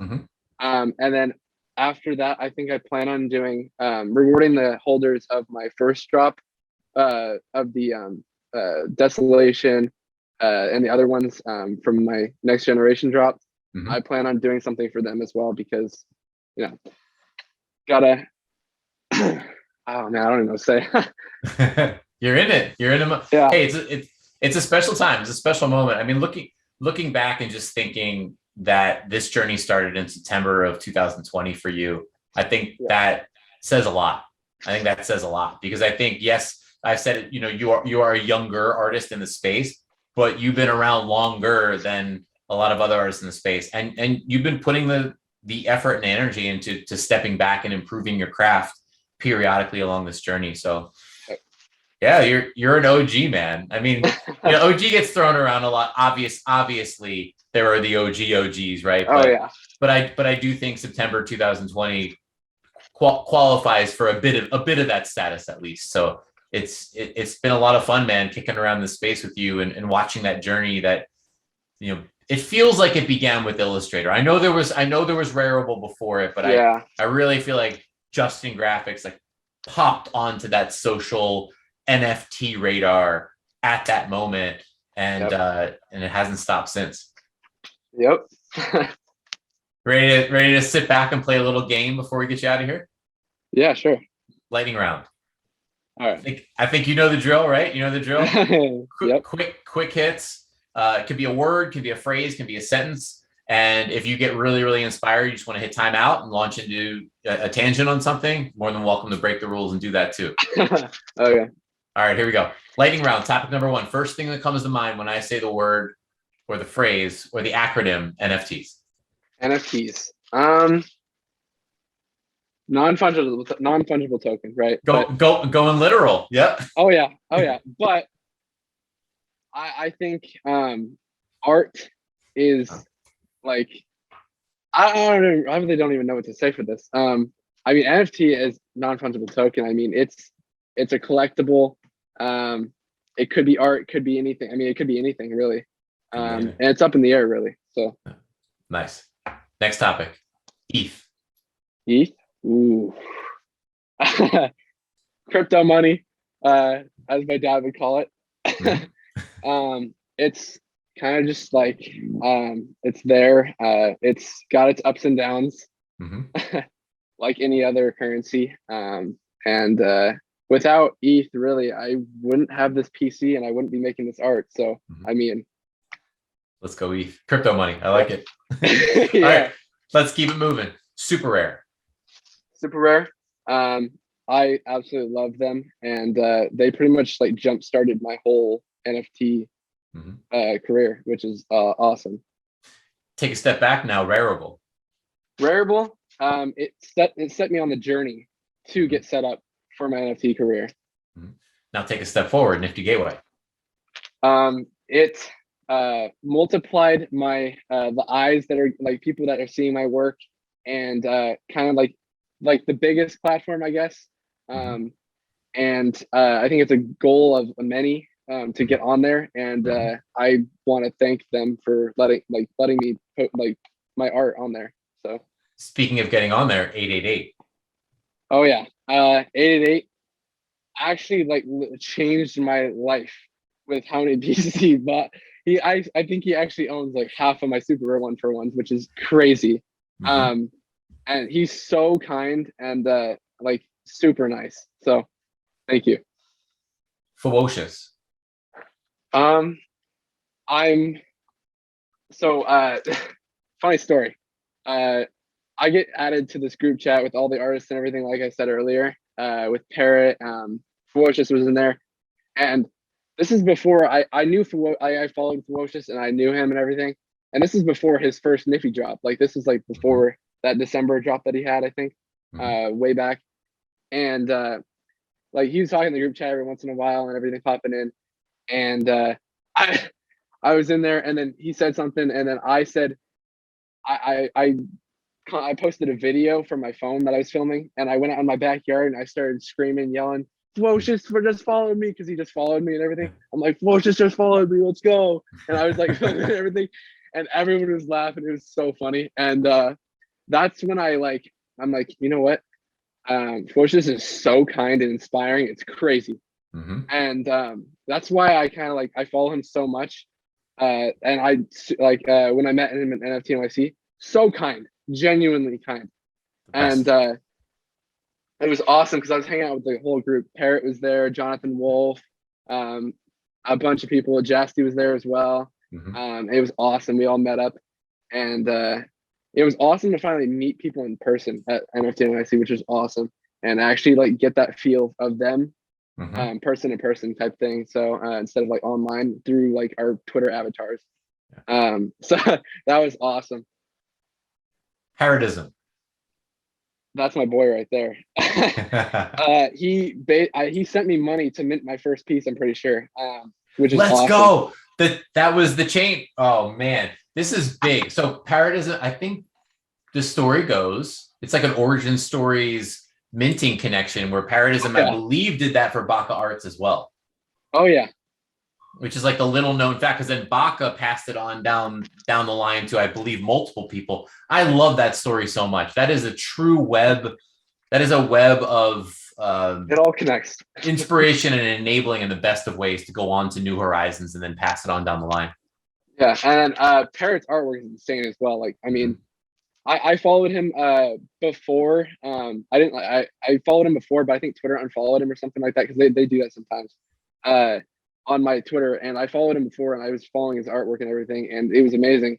And then after that, I think I plan on doing rewarding the holders of my first drop of the Desolation. And the other ones from my next generation drop, I plan on doing something for them as well, because, you know, gotta. Oh man, I don't even know what to say. You're in it. You're in it. Yeah. Hey, it's a special time. It's a special moment. I mean, looking back and just thinking that this journey started in September of 2020 for you, I think that says a lot. I think that says a lot, because I think, yes, I've said it, you know, you are a younger artist in the space, but you've been around longer than a lot of other artists in the space, and you've been putting the effort and energy into stepping back and improving your craft periodically along this journey. So yeah, you're an OG, man. I mean, you know, OG gets thrown around a lot. Obviously there are the OGs, right? Oh yeah. But I do think September 2020 qualifies for a bit of that status, at least. So it's been a lot of fun, man, kicking around this space with you and watching that journey that, you know, it feels like it began with Illustrator. I know there was Rarible before it, but I really feel like jstngraphics like popped onto that social NFT radar at that moment, and it hasn't stopped since. Yep. Ready to sit back and play a little game before we get you out of here? Yeah, sure. Lightning round. All right. I think you know the drill, right? You know the drill. Yep. Quick hits. It could be a word, could be a phrase, can be a sentence. And if you get really, really inspired, you just want to hit time out and launch into a tangent on something, more than welcome to break the rules and do that too. Okay. All right, here we go. Lightning round. Topic number one. First thing that comes to mind when I say the word or the phrase or the acronym NFTs. NFTs. Non-fungible token, right? Going literal. Yep. Oh yeah. But I think art is like, I really don't even know what to say for this. I mean, NFT is non-fungible token. I mean, it's a collectible. It could be art, could be anything. I mean, it could be anything really. And it's up in the air really. So nice. Next topic. ETH. ETH. Ooh. Crypto money, as my dad would call it. It's kind of just like it's there. It's got its ups and downs, like any other currency. And without ETH, really, I wouldn't have this PC and I wouldn't be making this art. So I mean, let's go ETH. Crypto money. I like it. Yeah. All right, let's keep it moving. Super rare. Super rare. I absolutely love them, and they pretty much like jump started my whole NFT career, which is awesome. Take a step back now. Rarible. It set me on the journey to get set up for my NFT career. Now take a step forward. Nifty Gateway. It multiplied my the eyes that are like people that are seeing my work, and kind of like the biggest platform, I guess. And I think it's a goal of many to get on there, and I want to thank them for letting me put like my art on there. So Speaking of getting on there, 888. oh yeah, 888 actually like changed my life with how many pieces he bought. I think he actually owns like half of my super rare 1-for-1s, which is crazy. Mhm. And he's so kind and like super nice. So thank you. Ferocious. I'm so funny story. I get added to this group chat with all the artists and everything, like I said earlier, with Parrot. Ferocious was in there, and this is before I knew I followed Ferocious and I knew him and everything, and this is before his first Nifty drop. Like this is like before that December drop that he had, I think, way back, and like he was talking in the group chat every once in a while and everything popping in, and I I was in there, and then he said something, and then I said I posted a video from my phone that I was filming, and I went out in my backyard and I started screaming, yelling, "Ferocious for just followed me," because he just followed me and everything. I'm like, "Ferocious just followed me, let's go!" And I was like filming everything, and everyone was laughing. It was so funny, and that's when I'm like, you know what? Ferocious is so kind and inspiring. It's crazy, and that's why I kind of like I follow him so much. And I like when I met him at NFT NYC, so kind, genuinely kind, and it was awesome because I was hanging out with the whole group. Parrot was there, Jonathan Wolf, a bunch of people. Jasty was there as well. It was awesome. We all met up, and it was awesome to finally meet people in person at NFT NYC, which was awesome, and actually like get that feel of them. Person to person type thing. So instead of like online through like our Twitter avatars. So that was awesome. Paradism. That's my boy right there. He sent me money to mint my first piece, I'm pretty sure. Which is Let's awesome. go. That was the chain. Oh man, this is big. So Paradism, I think the story goes, it's like an Origin Stories minting connection where Paradism, I believe, did that for Baka Arts as well. Oh yeah. Which is like a little known fact, because then Baka passed it on down the line to, I believe, multiple people. I love that story so much. That is a true web. That is a web of it all connects. Inspiration and enabling in the best of ways to go on to new horizons and then pass it on down the line. Yeah, and Parrot's artwork is insane as well. Like, I mean, I followed him before. I followed him before, but I think Twitter unfollowed him or something like that, because they do that sometimes on my Twitter. And I followed him before, and I was following his artwork and everything, and it was amazing.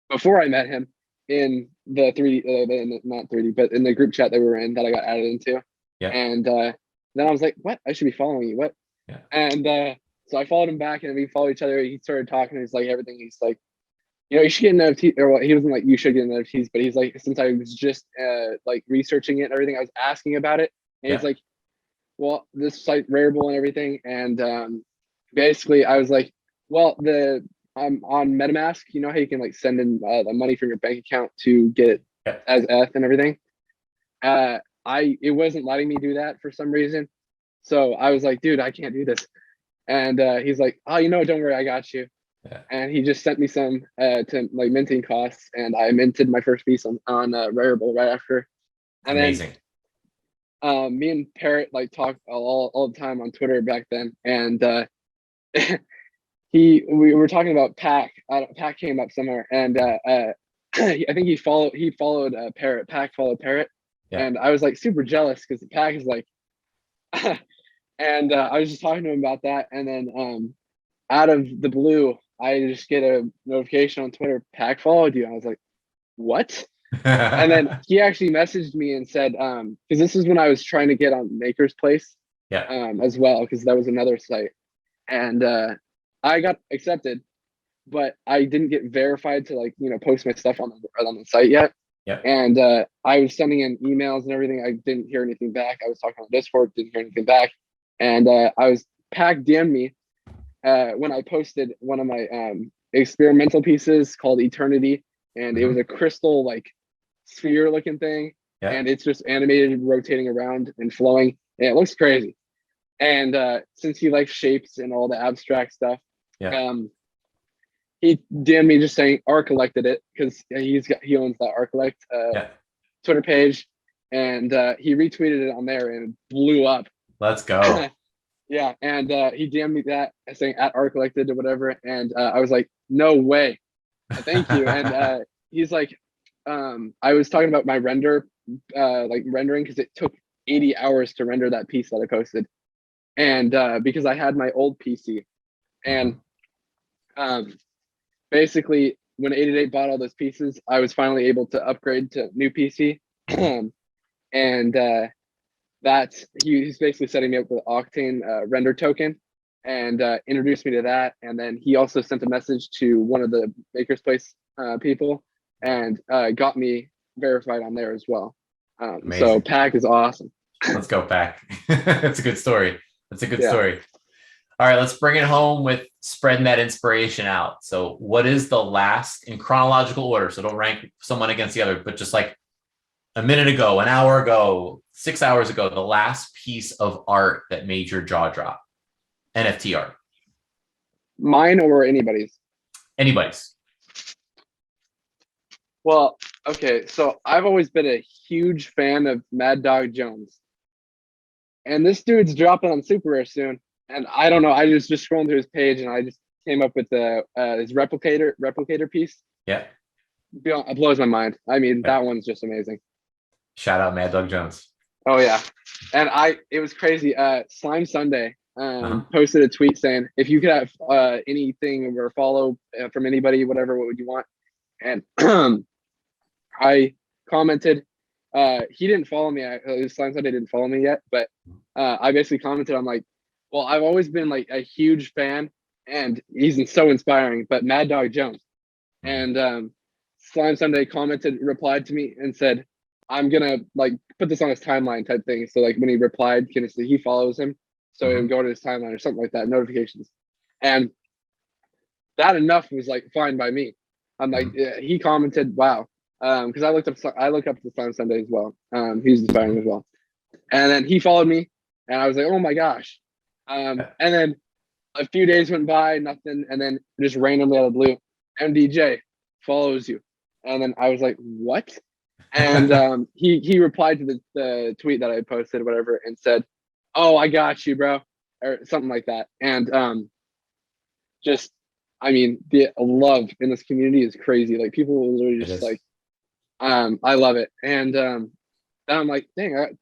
Before I met him in the 3D, not 3D, but in the group chat that we were in that I got added into. Yeah. And then I was like, what? I should be following you. What? Yeah. And so I followed him back, and we followed each other. He started talking, and he's like everything. He's like, you know, you should get an NFT, or well, he wasn't like you should get an NFTs, but he's like, since I was just like researching it and everything, I was asking about it, and he's like, well, this site Rareable and everything, and basically I was like, well, I'm on MetaMask. You know how you can like send in the money from your bank account to get it as ETH and everything. It wasn't letting me do that for some reason, so I was like, dude, I can't do this. And he's like, oh, you know, don't worry, I got you. And he just sent me some to like minting costs, and I minted my first piece on Rareable right after. And amazing. Then me and Parrot like talked all the time on Twitter back then, and we were talking about Pac. Pac came up somewhere, and I think he followed Parrot. Pac followed Parrot, and I was like super jealous because Pac is like, and I was just talking to him about that, and then out of the blue, I just get a notification on Twitter, Pac followed you. I was like, what? And then he actually messaged me and said, because this is when I was trying to get on Maker's Place as well, because that was another site. And I got accepted, but I didn't get verified to like, you know, post my stuff on the site yet. And I was sending in emails and everything. I didn't hear anything back. I was talking on Discord, didn't hear anything back. And Pac DM'd me when I posted one of my experimental pieces called Eternity, and it was a crystal like sphere looking thing, and it's just animated, rotating around and flowing, and it looks crazy. And since he likes shapes and all the abstract stuff, Yeah. he DM'd me just saying Art collected it, because he owns that Art Collect Yeah. Twitter page, and he retweeted it on there and it blew up. Let's go. Yeah, and he DM'd me that saying at Art Collected or whatever, and I was like, no way, thank you. And he's like, I was talking about my rendering, because it took 80 hours to render that piece that I posted, and because I had my old PC, and basically when 888 bought all those pieces, I was finally able to upgrade to new PC, and that's he's basically setting me up with Octane render token, and introduced me to that. And then he also sent a message to one of the Maker's Place people, and got me verified on there as well. So Pack is awesome. Let's go, Pack. That's a good story. That's a good story. All right, let's bring it home with spreading that inspiration out. So what is the last, in chronological order, so don't rank someone against the other, but just like a minute ago, an hour ago, 6 hours ago, the last piece of art that made your jaw drop? NFT art. Mine or anybody's? Anybody's. Well, okay, so I've always been a huge fan of Mad Dog Jones. And this dude's dropping on Super Rare soon. And I don't know, I was just scrolling through his page and I just came up with his replicator piece. Yeah. It blows my mind. I mean, that one's just amazing. Shout out Mad Dog Jones. Oh yeah. And it was crazy. Slime Sunday posted a tweet saying, if you could have anything or follow from anybody, whatever, what would you want? And I commented, he didn't follow me. Slime Sunday didn't follow me yet, but I basically commented, I'm like, well, I've always been like a huge fan and he's so inspiring, but Mad Dog Jones. And Slime Sunday replied to me and said, I'm gonna like put this on his timeline type thing. So like when he replied, he follows him, so it would go to his timeline or something like that, notifications. And that enough was like fine by me. I'm like, he commented, wow, because I look up to Slime Sunday as well. He's inspiring as well. And then he followed me, and I was like, oh my gosh. And then a few days went by, nothing, and then just randomly out of the blue, MDJ follows you, and then I was like, what? And he replied to the tweet that I posted or whatever and said, oh, I got you, bro, or something like that. And just, I mean, the love in this community is crazy. Like people will literally just like, I love it. And then I'm like, dang, I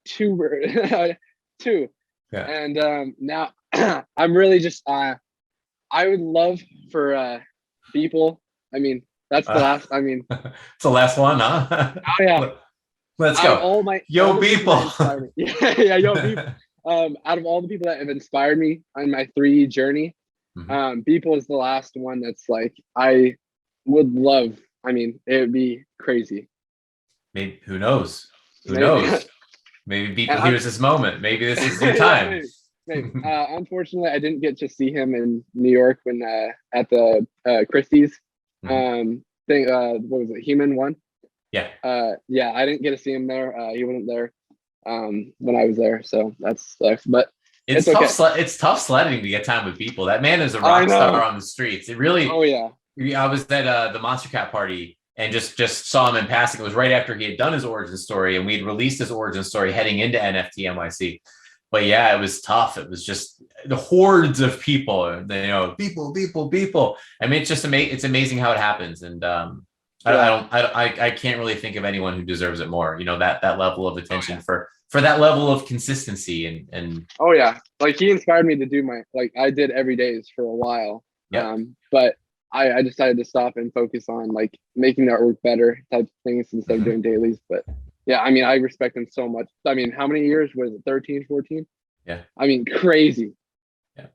got two. Yeah. And now I'm really just I would love for people. I mean, that's the last. I mean, it's the last one, huh? Oh yeah. Let's go. All people. Yeah, yo people. Out of all the people that have inspired me on my 3D journey, Beeple is the last one that's like I would love. I mean, it would be crazy. Maybe who knows? Who knows? Maybe Beeple hears this moment. Maybe this is your time. Maybe. Unfortunately, I didn't get to see him in New York when at the Christie's thing. What was it? Human one. Yeah. Yeah, I didn't get to see him there. He wasn't there when I was there, so that sucks. But it's tough. Okay. It's tough sledding to get time with people. That man is a rock star on the streets. It really. Oh yeah. I was at the Monster Cat party and just saw him in passing. It was right after he had done his origin story, and we'd released his origin story heading into NFT NYC. But yeah, it was tough. It was just the hordes of people. People. I mean, it's just it's amazing how it happens, and I can't really think of anyone who deserves it more. You know, that level of attention for that level of consistency and. Oh yeah, like he inspired me to do I did every days for a while. Yeah. But I decided to stop and focus on like making the artwork better type of things instead of doing dailies. But yeah, I mean, I respect him so much. I mean, how many years was it? 13, 14? Yeah. I mean, crazy. Yeah.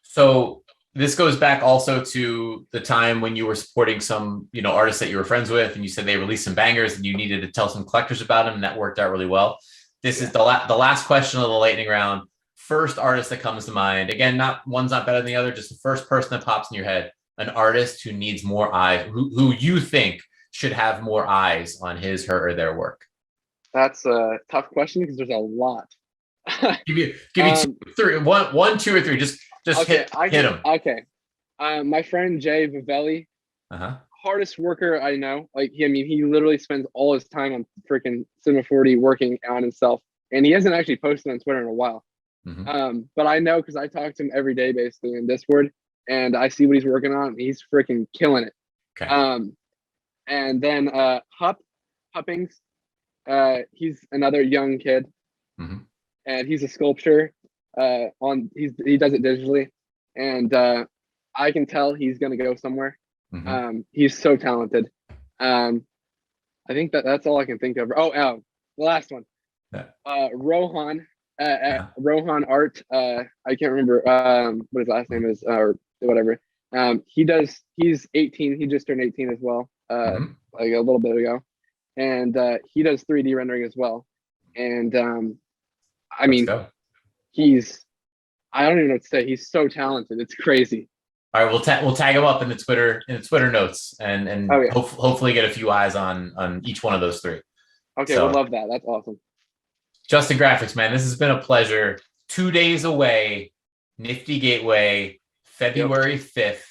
So this goes back also to the time when you were supporting some, artists that you were friends with, and you said they released some bangers and you needed to tell some collectors about them, and that worked out really well. This is the last question of the lightning round. First artist that comes to mind. Again, one's not better than the other, just the first person that pops in your head. An artist who needs more eyes, who you think should have more eyes on his, her, or their work. That's a tough question because there's a lot. Give you two, three, one, two, or three. Just Okay, hit them. Okay. My friend Jay Vivelli, hardest worker I know. Like, he literally spends all his time on freaking Cinema 40 working on himself, and he hasn't actually posted on Twitter in a while. But I know because I talk to him every day, basically in Discord, and I see what he's working on. And he's freaking killing it. Okay. And then Huppings, he's another young kid, and he's a sculptor. He does it digitally, and I can tell he's gonna go somewhere. He's so talented. I think that's all I can think of. Oh, the last one. Rohan. Rohan Art. I can't remember what his last name is or whatever. He's 18. He just turned 18 as well, like a little bit ago, and he does 3D rendering as well. And I mean, I don't even know what to say. He's so talented. It's crazy. All right, we'll tag him up in the Twitter notes and hopefully get a few eyes on each one of those three. Okay, we'll love that. That's awesome. Justin Graphics, man, this has been a pleasure. 2 days away, Nifty Gateway, February 5th.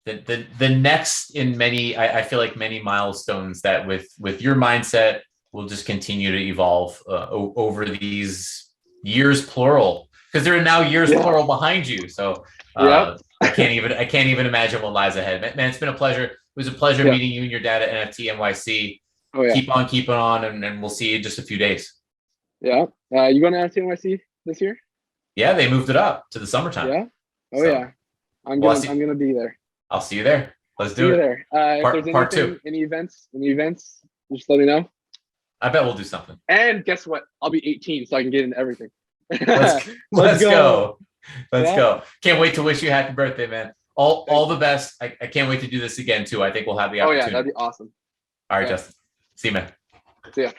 The next in many, I feel like many milestones that with your mindset will just continue to evolve over these years plural, because there are now years plural behind you. So I can't even imagine what lies ahead. Man, it's been a pleasure. It was a pleasure meeting you and your dad at NFT NYC. Keep on keeping on, and we'll see you in just a few days. Yeah. You going to NFT NYC this year? Yeah, they moved it up to the summertime. Yeah. Yeah. I'm gonna be there. I'll see you there. Let's do it. There. If there's part two. Any events, just let me know. I bet we'll do something. And guess what? I'll be 18, so I can get into everything. Let's go. Let's go. Can't wait to wish you a happy birthday, man. All the best. I can't wait to do this again too. I think we'll have the opportunity. Oh yeah, that'd be awesome. All right, Justin. See you, man. See ya.